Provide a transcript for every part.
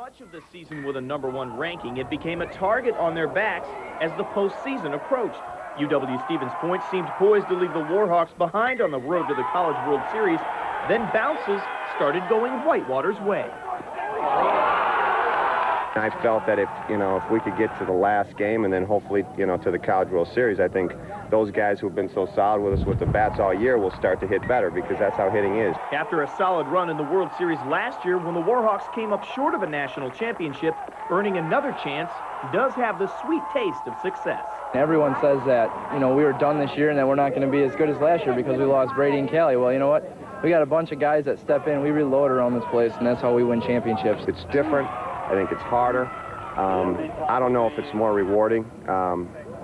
much of the season with a #1 ranking, it became a target on their backs as the postseason approached. UW-Stevens Point seemed poised to leave the Warhawks behind on the road to the College World Series, then bounces started going Whitewater's way. I felt that if we could get to the last game and then hopefully, to the College World Series, I think those guys who've been so solid with us with the bats all year will start to hit better, because that's how hitting is. After a solid run in the World Series last year, when the Warhawks came up short of a national championship, earning another chance does have the sweet taste of success. Everyone says that, we were done this year and that we're not going to be as good as last year because we lost Brady and Callie. Well, you know what? We got a bunch of guys that step in, we reload around this place, and that's how we win championships. It's different. I think it's harder. I don't know if it's more rewarding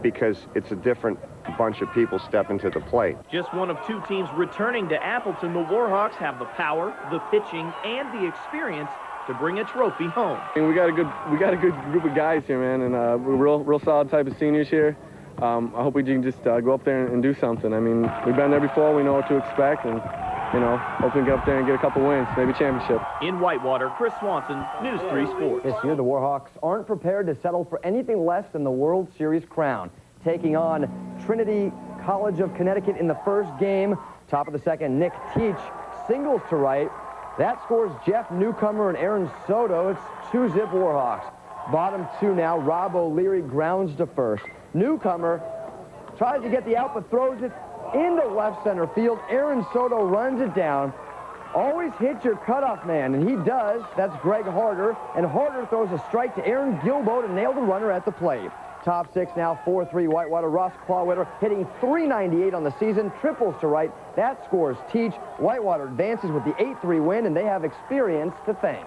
because it's a different bunch of people stepping to the plate. Just one of two teams returning to Appleton, the Warhawks have the power, the pitching, and the experience to bring a trophy home. We got a good group of guys here, man, and we're real solid type of seniors here. I hope we can just go up there and do something. I mean, we've been there before. We know what to expect, and hopefully get up there and get a couple wins, maybe championship. In Whitewater, Chris Swanson, News 3 Sports. This year, the Warhawks aren't prepared to settle for anything less than the World Series crown. Taking on Trinity College of Connecticut in the first game. Top of the second, Nick Teach singles to right. That scores Jeff Newcomer and Aaron Soto. It's 2-zip Warhawks. Bottom two now, Rob O'Leary grounds to first. Newcomer tries to get the out, but throws it into left center field. Aaron Soto runs it down. Always hit your cutoff man, and he does. That's Greg Harder, and Harder throws a strike to Aaron Gilbo to nail the runner at the plate. Top six now, 4-3 Whitewater. Ross Clawwitter hitting .398 on the season, triples to right. That scores Teach. Whitewater advances with the 8-3 win, and they have experience to thank.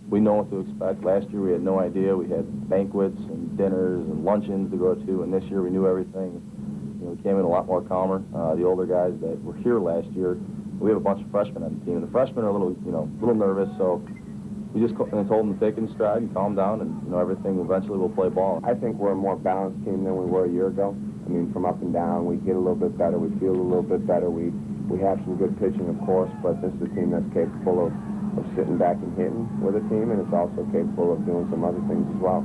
We know what to expect. Last year we had no idea. We had banquets and dinners and luncheons to go to, and this year we knew everything. We came in a lot more calmer. The older guys that were here last year, we have a bunch of freshmen on the team. The freshmen are a little nervous, so we just told them to take it in stride and calm down, and everything eventually will play ball. I think we're a more balanced team than we were a year ago. I mean, from up and down, we hit a little bit better, we feel a little bit better. We have some good pitching, of course, but this is a team that's capable of sitting back and hitting with a team, and it's also capable of doing some other things as well.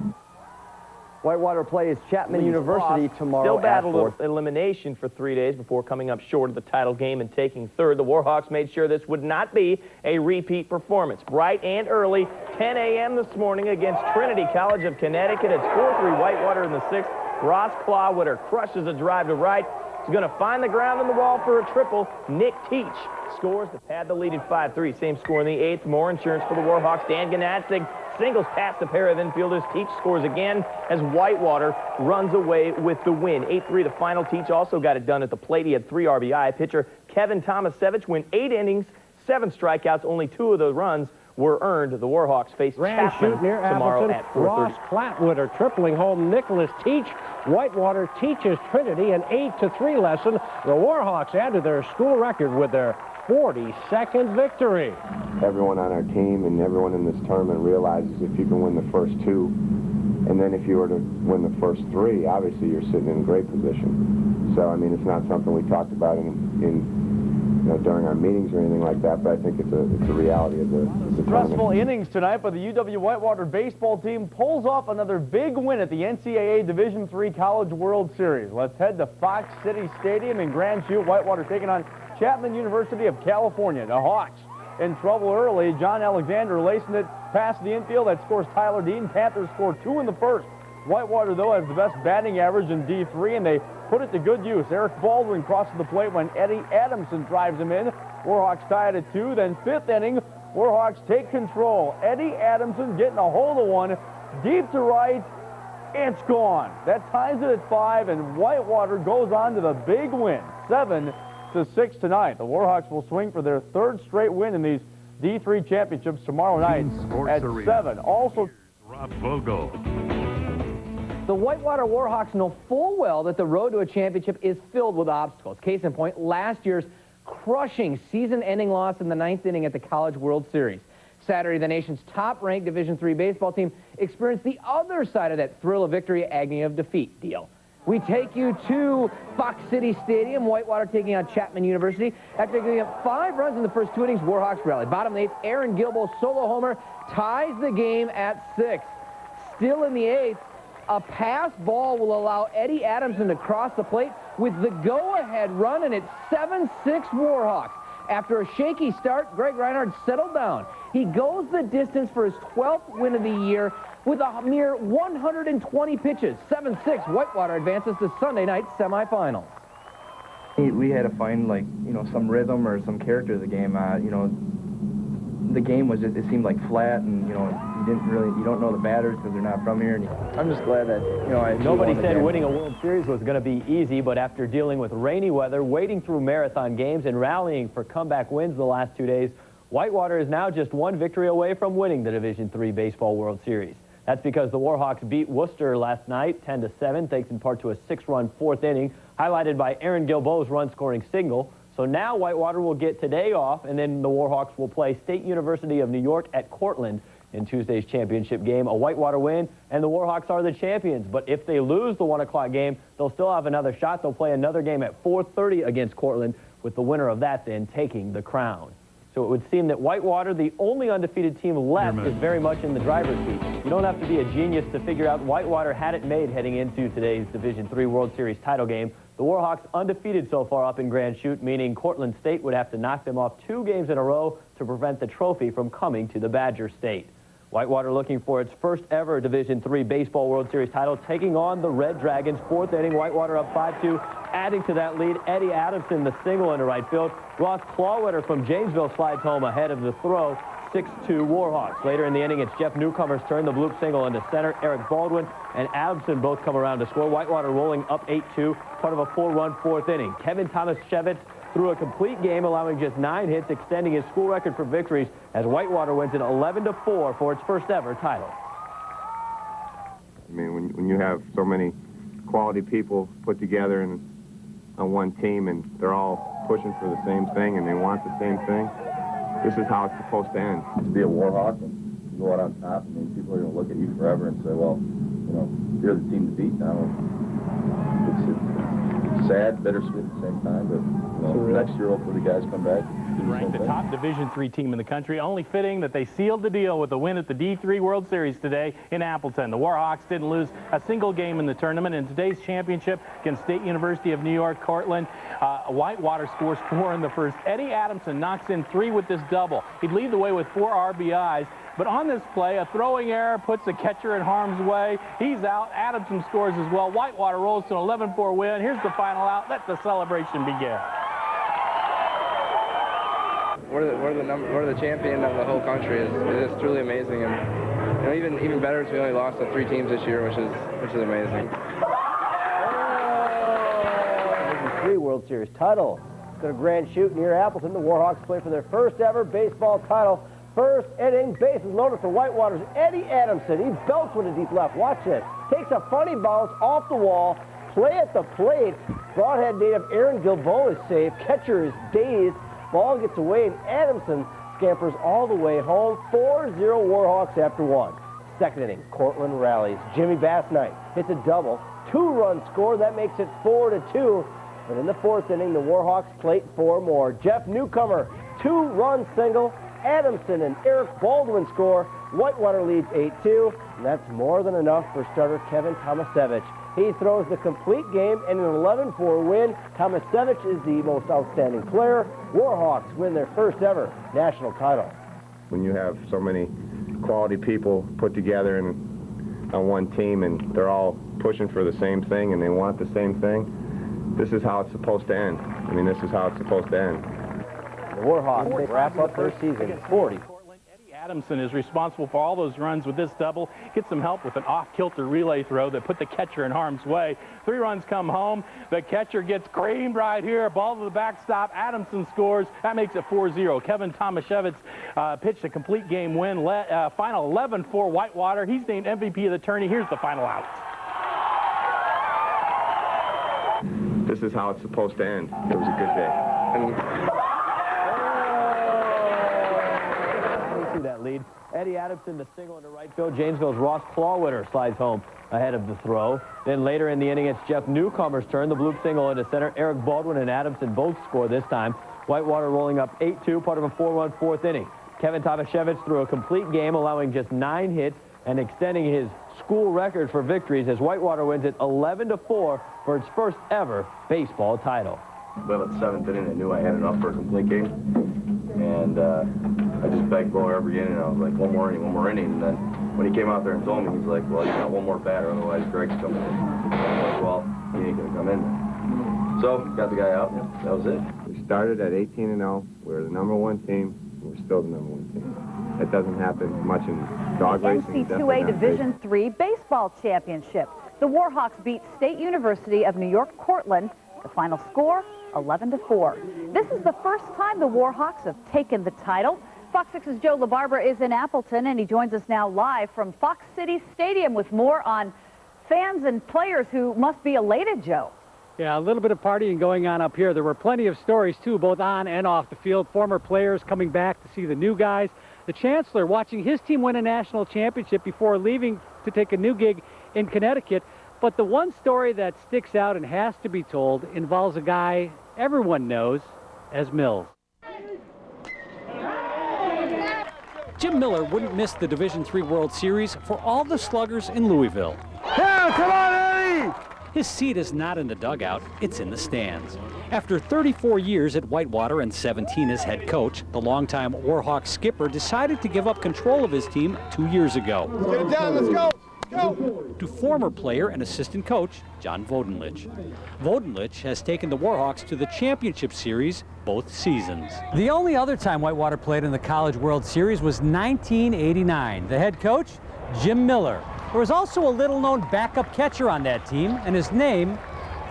Whitewater plays Chapman University tomorrow. Still battled elimination for 3 days before coming up short of the title game and taking third. The Warhawks made sure this would not be a repeat performance. Bright and early, 10 a.m. this morning against Trinity College of Connecticut. It's 4-3 Whitewater in the sixth. Ross Clawwitter crushes a drive to right. He's going to find the ground on the wall for a triple. Nick Teach scores to pad the lead at 5-3. Same score in the eighth. More insurance for the Warhawks. Dan Ganatzig singles past a pair of infielders. Teach scores again as Whitewater runs away with the win. 8-3 the final. Teach also got it done at the plate. He had 3 RBI. Pitcher Kevin Tomasevich went 8 innings, 7 strikeouts. Only 2 of the runs were earned. The Warhawks face Chapman near tomorrow Appleton. at 4:30. Ross Clawwitter tripling home Nicholas Teach. Whitewater teaches Trinity an 8-3 lesson. The Warhawks add to their school record with their 42nd victory. Everyone on our team and everyone in this tournament realizes if you can win the first 2, and then if you were to win the first 3, obviously you're sitting in a great position. So, I mean, it's not something we talked about during our meetings or anything like that, but I think it's a reality of the Stressful innings tonight, but the UW-Whitewater baseball team pulls off another big win at the NCAA Division III College World Series. Let's head to Fox City Stadium in Grand Chute. Whitewater taking on Chapman University of California. The Hawks in trouble early. John Alexander lacing it past the infield. That scores Tyler Dean. Panthers score 2 in the first. Whitewater, though, has the best batting average in D3, and they put it to good use. Eric Baldwin crosses the plate when Eddie Adamson drives him in. Warhawks tie it at 2. Then 5th inning, Warhawks take control. Eddie Adamson getting a hold of one deep to right. It's gone. That ties it at 5, and Whitewater goes on to the big win, 7-6 tonight. The Warhawks will swing for their 3rd straight win in these D3 championships tomorrow night at 7. Also, Rob Vogel. The Whitewater Warhawks know full well that the road to a championship is filled with obstacles. Case in point, last year's crushing season-ending loss in the 9th inning at the College World Series. Saturday, the nation's top-ranked Division III baseball team experienced the other side of that thrill of victory, agony of defeat deal. We take you to Fox City Stadium. Whitewater taking on Chapman University. After giving up 5 runs in the first 2 innings, Warhawks rally. Bottom of the 8th, Aaron Gilbo's solo homer ties the game at 6. Still in the 8th, a pass ball will allow Eddie Adamson to cross the plate with the go-ahead run, and it's 7-6 Warhawks. After a shaky start, Greg Reinhardt settled down. He goes the distance for his 12th win of the year with a mere 120 pitches. 7-6, Whitewater advances to Sunday night semifinals. We had to find, like, you know, some rhythm or some character of the game. You know, the game was just, it seemed like flat, and, you know, you don't know the batters because they're not from here. And I'm just glad that, you know, Nobody said winning a World Series was going to be easy, but after dealing with rainy weather, wading through marathon games, and rallying for comeback wins the last 2 days, Whitewater is now just 1 victory away from winning the Division III Baseball World Series. That's because the Warhawks beat Worcester last night 10-7, thanks in part to a 6-run 4th inning, highlighted by Aaron Gilbo's run-scoring single. So now Whitewater will get today off, and then the Warhawks will play State University of New York at Cortland in Tuesday's championship game. A Whitewater win, and the Warhawks are the champions. But if they lose the 1 o'clock game, they'll still have another shot. They'll play another game at 4:30 against Cortland, with the winner of that then taking the crown. So it would seem that Whitewater, the only undefeated team left, is very much in the driver's seat. You don't have to be a genius to figure out Whitewater had it made heading into today's Division III World Series title game. The Warhawks undefeated so far up in Grand Chute, meaning Cortland State would have to knock them off 2 games in a row to prevent the trophy from coming to the Badger State. Whitewater looking for its first ever Division III Baseball World Series title, taking on the Red Dragons. 4th inning, Whitewater up 5-2. Adding to that lead, Eddie Adamson, the single into right field. Ross Clawwitter from Janesville slides home ahead of the throw. 6-2 Warhawks. Later in the inning, it's Jeff Newcomer's turn. The bloop single into center. Eric Baldwin and Adamson both come around to score. Whitewater rolling up 8-2, part of a 4-run 4th inning. Kevin Tomaszewicz threw a complete game, allowing just 9 hits, extending his school record for victories as Whitewater wins it 11-4 for its first ever title. I mean, when you have so many quality people put together on one team, and they're all pushing for the same thing, and they want the same thing, this is how it's supposed to end. To be a Warhawk and go out on top, I mean, people are going to look at you forever and say, well, you know, you're the team to beat now. It's sad, bittersweet at the same time, but next year, hopefully the guys come back. Ranked the top Division III team in the country. Only fitting that they sealed the deal with a win at the D3 World Series today in Appleton. The Warhawks didn't lose a single game in the tournament. In today's championship against State University of New York, Cortland, Whitewater scores 4 in the first. Eddie Adamson knocks in 3 with this double. He'd lead the way with 4 RBIs. But on this play, a throwing error puts the catcher in harm's way. He's out. Adamson scores as well. Whitewater rolls to an 11-4 win. Here's the final out. Let the celebration begin. We're the champion of the whole country. It's truly amazing, and, you know, even better is we only lost to 3 teams this year, which is amazing. Division III World Series title. It's going to Grand Chute near Appleton. The Warhawks play for their first ever baseball title. First inning, bases loaded for Whitewater's Eddie Adamson. He belts one to deep left. Watch this. Takes a funny bounce off the wall. Play at the plate. Broadhead native Aaron Gilbo is safe. Catcher is dazed. Ball gets away, and Adamson scampers all the way home. 4-0 Warhawks after 1. Second inning, Cortland rallies. Jimmy Bassnight hits a double. 2-run score. That makes it 4-2. But in the 4th inning, the Warhawks plate 4 more. Jeff Newcomer, 2-run single. Adamson and Eric Baldwin score. Whitewater leads 8-2, and that's more than enough for starter Kevin Tomaszewicz. He throws the complete game and an 11-4 win. Tomaszewicz is the most outstanding player. Warhawks win their first ever national title. When you have so many quality people put together on one team, and they're all pushing for the same thing, and they want the same thing, this is how it's supposed to end. I mean, this is how it's supposed to end. The Warhawks wrap up their season 40. Eddie Adamson is responsible for all those runs with this double. Gets some help with an off-kilter relay throw that put the catcher in harm's way. 3 runs come home. The catcher gets creamed right here. Ball to the backstop. Adamson scores. That makes it 4-0. Kevin Tomaszewicz pitched a complete game win. Final 11-4 Whitewater. He's named MVP of the tourney. Here's the final out. This is how it's supposed to end. It was a good day. That lead. Eddie Adamson, the single into right field. Janesville's Ross Clawwitter slides home ahead of the throw. Then later in the inning, it's Jeff Newcomer's turn. The bloop single into center. Eric Baldwin and Adamson both score this time. Whitewater rolling up 8-2, part of a 4-run fourth inning. Kevin Tomaszewicz threw a complete game, allowing just 9 hits and extending his school record for victories as Whitewater wins it 11-4 for its first ever baseball title. Well, at the 7th inning, I knew I had enough for a complete game, and I just begged Bo every inning. I was like, one more inning, and then when he came out there and told me, he's like, well, you got one more batter, otherwise Greg's coming in. I was like, well, he ain't gonna come in. So, got the guy out, and that was it. We started at 18-0. We were the #1 team. We're still the #1 team. That doesn't happen much in dog racing. NC2A Division III Baseball Championship. The Warhawks beat State University of New York Cortland. The final score, 11-4. This is the first time the Warhawks have taken the title. Fox 6's Joe LaBarbera is in Appleton, and he joins us now live from Fox City Stadium with more on fans and players who must be elated, Joe. Yeah, a little bit of partying going on up here. There were plenty of stories, too, both on and off the field. Former players coming back to see the new guys. The Chancellor watching his team win a national championship before leaving to take a new gig in Connecticut. But the one story that sticks out and has to be told involves a guy everyone knows as Mills. Jim Miller wouldn't miss the Division III World Series for all the sluggers in Louisville. Yeah, come on, Eddie! His seat is not in the dugout, it's in the stands. After 34 years at Whitewater and 17 as head coach, the longtime Warhawk skipper decided to give up control of his team 2 years ago. Let's get it down, let's go! To former player and assistant coach John Vodenlich. Vodenlich has taken the Warhawks to the championship series both seasons. The only other time Whitewater played in the College World Series was 1989. The head coach, Jim Miller. There was also a little-known backup catcher on that team, and his name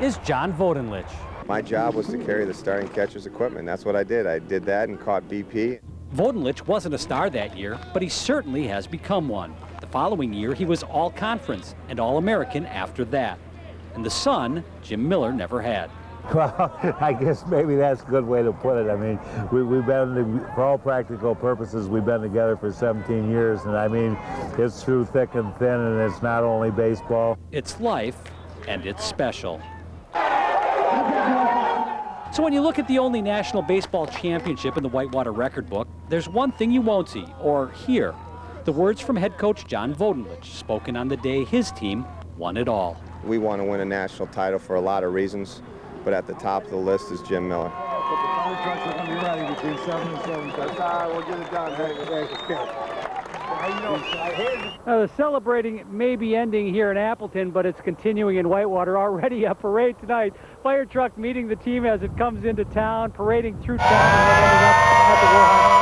is John Vodenlich. My job was to carry the starting catcher's equipment. That's what I did. I did that and caught BP. Vodenlich wasn't a star that year, but he certainly has become one. The following year, he was All-Conference and All-American after that. And the son, Jim Miller, never had. Well, I guess maybe that's a good way to put it. I mean, we've been, for all practical purposes, we've been together for 17 years, and I mean, it's through thick and thin, and it's not only baseball. It's life, and it's special. So when you look at the only national baseball championship in the Whitewater record book, there's one thing you won't see, or hear. The words from head coach John Vodenlich, spoken on the day his team won it all. We want to win a national title for a lot of reasons, but at the top of the list is Jim Miller. The celebrating may be ending here in Appleton, but it's continuing in Whitewater. Already a parade tonight. Fire truck meeting the team as it comes into town, parading through town, and then ending up at the Warhawk